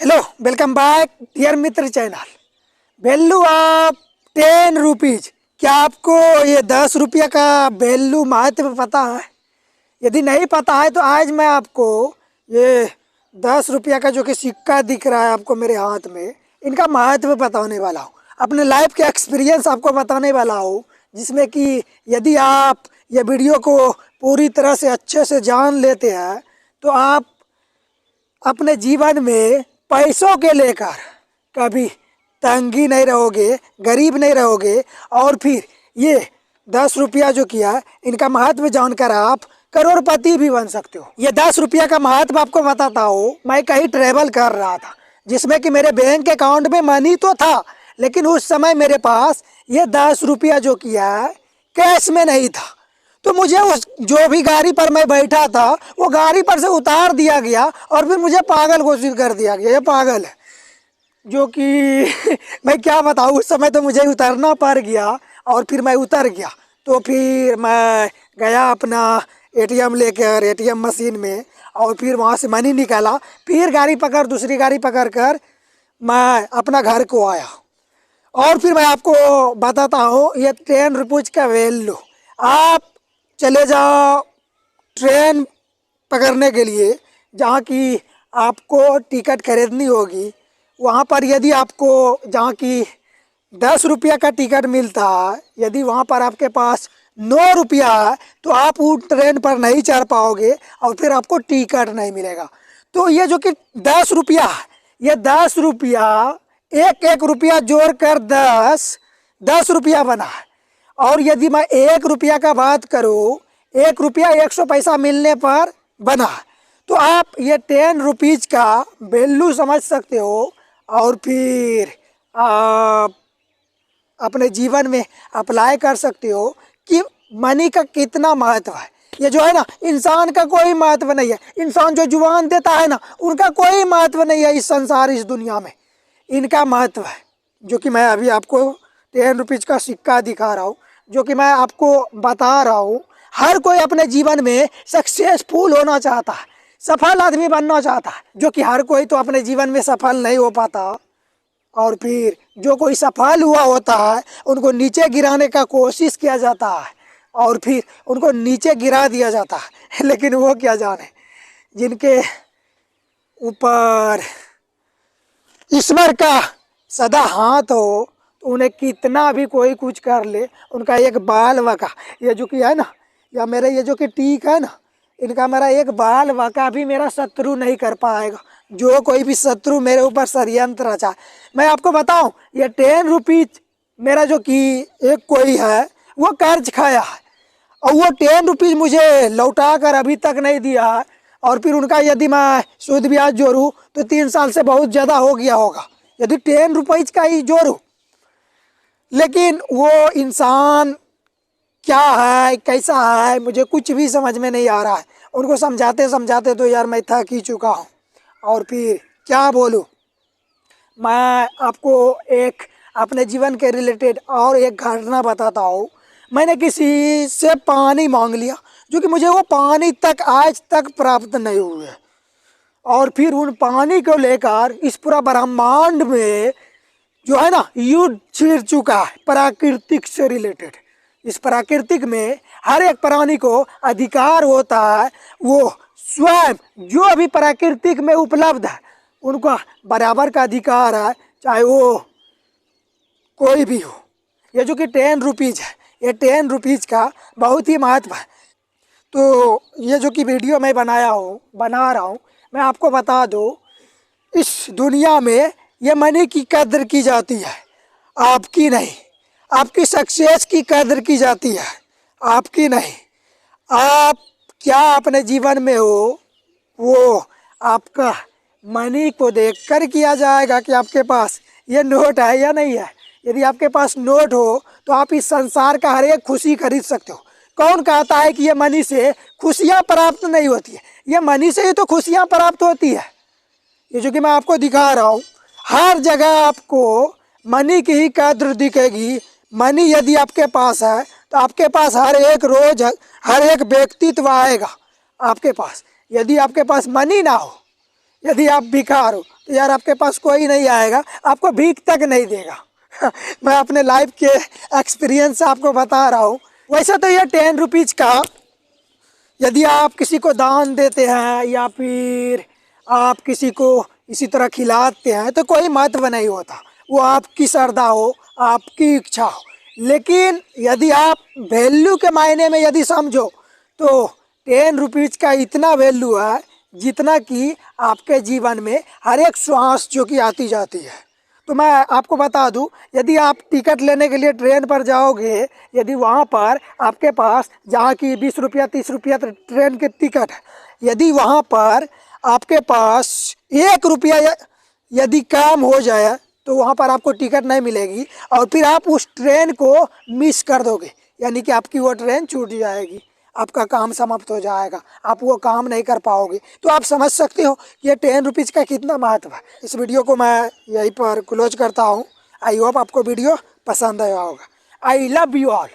Hello, welcome back dear मित्र channel. Value of 10 rupees. क्या आपको ये 10 रुपये का वैल्यू महत्व पता है? यदि नहीं पता है तो आज मैं आपको ये 10 रुपये का जो कि सिक्का दिख रहा है आपको मेरे हाथ में, इनका महत्व बताने वाला हूँ। अपने लाइफ के एक्सपीरियंस आपको बताने वाला हूँ, जिसमें कि यदि आप ये वीडियो को पूरी तरह से अच्छे से जान लेते हैं तो आप अपने जीवन में पैसों के लेकर कभी तंगी नहीं रहोगे, गरीब नहीं रहोगे। और फिर ये 10 रुपया जो किया, इनका महत्व जानकर आप करोड़पति भी बन सकते हो। ये 10 रुपया का महत्व आपको बताता हूँ। मैं कहीं ट्रेवल कर रहा था, जिसमें कि मेरे बैंक अकाउंट में मनी तो था, लेकिन उस समय मेरे पास ये 10 रुपया जो किया कैश में नहीं था। तो मुझे उस जो भी गाड़ी पर मैं बैठा था वो गाड़ी पर से उतार दिया गया और फिर मुझे पागल घोषित कर दिया गया। ये पागल है, जो कि मैं क्या बताऊँ। उस समय तो मुझे उतरना पड़ गया और फिर मैं उतर गया। तो फिर मैं गया अपना एटीएम लेकर एटीएम मशीन में और फिर वहाँ से मनी निकाला। फिर गाड़ी पकड़ दूसरी गाड़ी पकड़ कर मैं अपना घर को आया। और फिर मैं आपको बताता हूँ ये 10 रुपीज़ का वैल्यू। आप चले जाओ ट्रेन पकड़ने के लिए, जहाँ की आपको टिकट खरीदनी होगी। वहाँ पर यदि आपको जहाँ की 10 रुपया का टिकट मिलता है, यदि वहाँ पर आपके पास 9 रुपया है तो आप उस ट्रेन पर नहीं चढ़ पाओगे और फिर आपको टिकट नहीं मिलेगा। तो ये जो कि 10 रुपया है, ये 10 रुपया एक रुपया जोड़ कर 10 रुपया बना है। और यदि मैं 1 रुपया का बात करूँ, 1 रुपया 100 पैसा मिलने पर बना है। तो आप ये 10 रुपीज़ का वैल्यू समझ सकते हो और फिर आप अपने जीवन में अप्लाई कर सकते हो कि मनी का कितना महत्व है। ये जो है ना, इंसान का कोई महत्व नहीं है। इंसान जो जुबान देता है ना, उनका कोई महत्व नहीं है इस संसार, इस दुनिया में। इनका महत्व है, जो कि मैं अभी आपको 10 रुपीज़ का सिक्का दिखा रहा हूँ, जो कि मैं आपको बता रहा हूँ। हर कोई अपने जीवन में सक्सेसफुल होना चाहता है, सफल आदमी बनना चाहता है, जो कि हर कोई तो अपने जीवन में सफल नहीं हो पाता। और फिर जो कोई सफल हुआ होता है उनको नीचे गिराने का कोशिश किया जाता है और फिर उनको नीचे गिरा दिया जाता है। लेकिन वो क्या जाने, जिनके ऊपर ईश्वर का सदा हाथ हो तो उन्हें कितना भी कोई कुछ कर ले, उनका एक बाल वका, ये जो कि है ना, या मेरे ये जो कि टीक है ना, इनका मेरा एक बाल वका भी मेरा शत्रु नहीं कर पाएगा। जो कोई भी शत्रु मेरे ऊपर षड्यंत्र रचा। मैं आपको बताऊं, ये 10 रुपीज़ मेरा जो कि एक कोई है वो कर्ज खाया है और वो 10 रुपीज़ मुझे लौटा कर अभी तक नहीं दिया है। और फिर उनका यदि मैं सूद ब्याज जोड़ूँ तो 3 साल से बहुत ज़्यादा हो गया होगा, यदि 10 रुपीज़ का ही जोड़ूँ। लेकिन वो इंसान क्या है, कैसा है, मुझे कुछ भी समझ में नहीं आ रहा है। उनको समझाते समझाते तो यार मैं थक ही चुका हूँ। और फिर क्या बोलूँ। मैं आपको एक अपने जीवन के रिलेटेड और एक घटना बताता हूँ। मैंने किसी से पानी मांग लिया, जो कि मुझे वो पानी तक आज तक प्राप्त नहीं हुए। और फिर उन पानी को लेकर इस पूरा ब्रह्मांड में जो है ना, युद्ध छिड़ चुका है प्राकृतिक से रिलेटेड। इस प्राकृतिक में हर एक प्राणी को अधिकार होता है, वो स्वयं जो भी प्राकृतिक में उपलब्ध है उनका बराबर का अधिकार है, चाहे वो कोई भी हो। ये जो कि 10 रुपीज़ है, ये 10 रुपीज़ का बहुत ही महत्व है। तो ये जो कि वीडियो मैं बना रहा हूँ, मैं आपको बता दूँ, इस दुनिया में ये मनी की कदर की जाती है, आपकी नहीं। आपकी सक्सेस की कदर की जाती है, आपकी नहीं। आप क्या अपने जीवन में हो वो आपका मनी को देखकर किया जाएगा कि आपके पास ये नोट है या नहीं है। यदि आपके पास नोट हो तो आप इस संसार का हर एक खुशी खरीद सकते हो। कौन कहता है कि ये मनी से खुशियाँ प्राप्त नहीं होती है? ये मनी से ही तो खुशियाँ प्राप्त होती है। ये जो कि मैं आपको दिखा रहा हूँ, हर जगह आपको मनी की ही कद्र दिखेगी। मनी यदि आपके पास है तो आपके पास हर एक रोज हर एक व्यक्तित्व आएगा आपके पास। यदि आपके पास मनी ना हो, यदि आप भिखार हो, तो यार आपके पास कोई नहीं आएगा, आपको भीख तक नहीं देगा। मैं अपने लाइफ के एक्सपीरियंस से आपको बता रहा हूँ। वैसे तो ये 10 रुपीज़ का यदि आप किसी को दान देते हैं या फिर आप किसी को इसी तरह खिलाते हैं तो कोई महत्व नहीं होता, वो आपकी श्रद्धा हो, आपकी इच्छा हो। लेकिन यदि आप वैल्यू के मायने में यदि समझो तो 10 रुपीज़ का इतना वैल्यू है जितना कि आपके जीवन में हर एक श्वास जो कि आती जाती है। तो मैं आपको बता दूं, यदि आप टिकट लेने के लिए ट्रेन पर जाओगे, यदि वहाँ पर आपके पास जहाँ की 20 रुपया 30 रुपया ट्रेन के टिकट है, यदि वहाँ पर आपके पास 1 रुपया यदि कम हो जाए तो वहाँ पर आपको टिकट नहीं मिलेगी और फिर आप उस ट्रेन को मिस कर दोगे, यानी कि आपकी वो ट्रेन छूट जाएगी, आपका काम समाप्त हो जाएगा, आप वो काम नहीं कर पाओगे। तो आप समझ सकते हो कि ये 10 रुपीज़ का कितना महत्व है। इस वीडियो को मैं यहीं पर क्लोज करता हूँ। आई होप आपको वीडियो पसंद आया होगा। I love you all.